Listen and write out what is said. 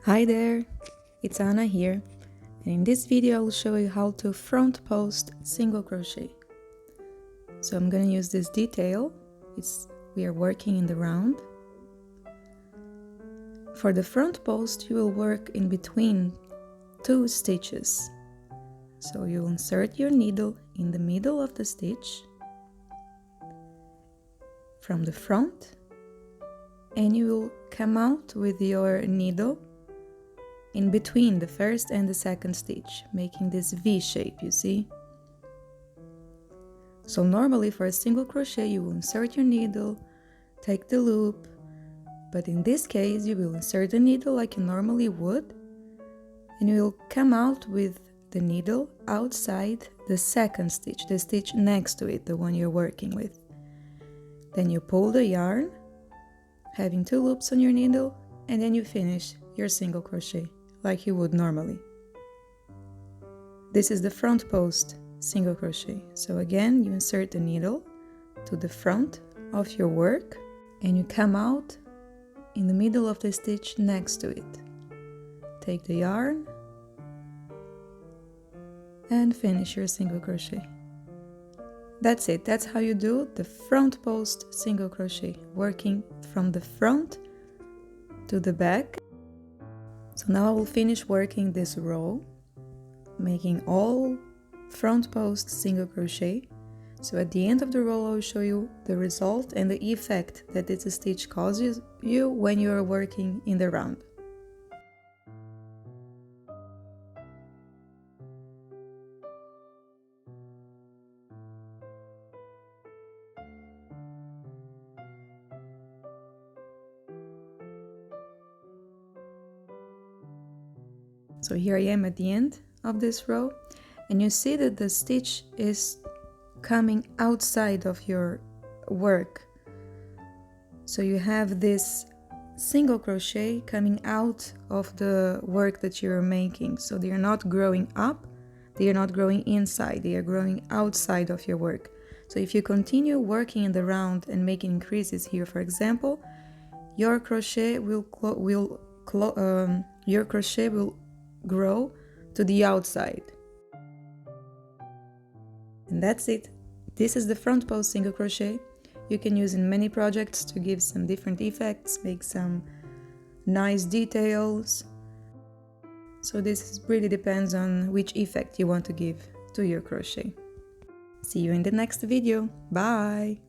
Hi there, it's Anna here, and in this video I'll show you how to front post single crochet. So I'm gonna use this detail, we are working in the round. For the front post you will work in between two stitches. So you'll insert your needle in the middle of the stitch from the front, and you will come out with your needle in between the first and the second stitch, making this V shape, you see? So normally for a single crochet you will insert your needle, take the loop, but in this case you will insert the needle like you normally would, and you will come out with the needle outside the second stitch, the stitch next to it, the one you're working with. Then you pull the yarn, having two loops on your needle, and then you finish your single crochet like you would normally. This is the front post single crochet. So again, you insert the needle to the front of your work and you come out in the middle of the stitch next to it. Take the yarn and finish your single crochet. That's it. That's how you do the front post single crochet, working from the front to the back. So now I will finish working this row, making all front post single crochet. So at the end of the row I will show you the result and the effect that this stitch causes you when you are working in the round. So here I am at the end of this row, and you see that the stitch is coming outside of your work. So you have this single crochet coming out of the work that you're making. So they are not growing up, they are not growing inside, they are growing outside of your work. So if you continue working in the round and making increases here, for example, your crochet will grow to the outside. And that's it. This is the front post single crochet. You can use in many projects to give some different effects, make some nice details. So this really depends on which effect you want to give to your crochet. See you in the next video. Bye!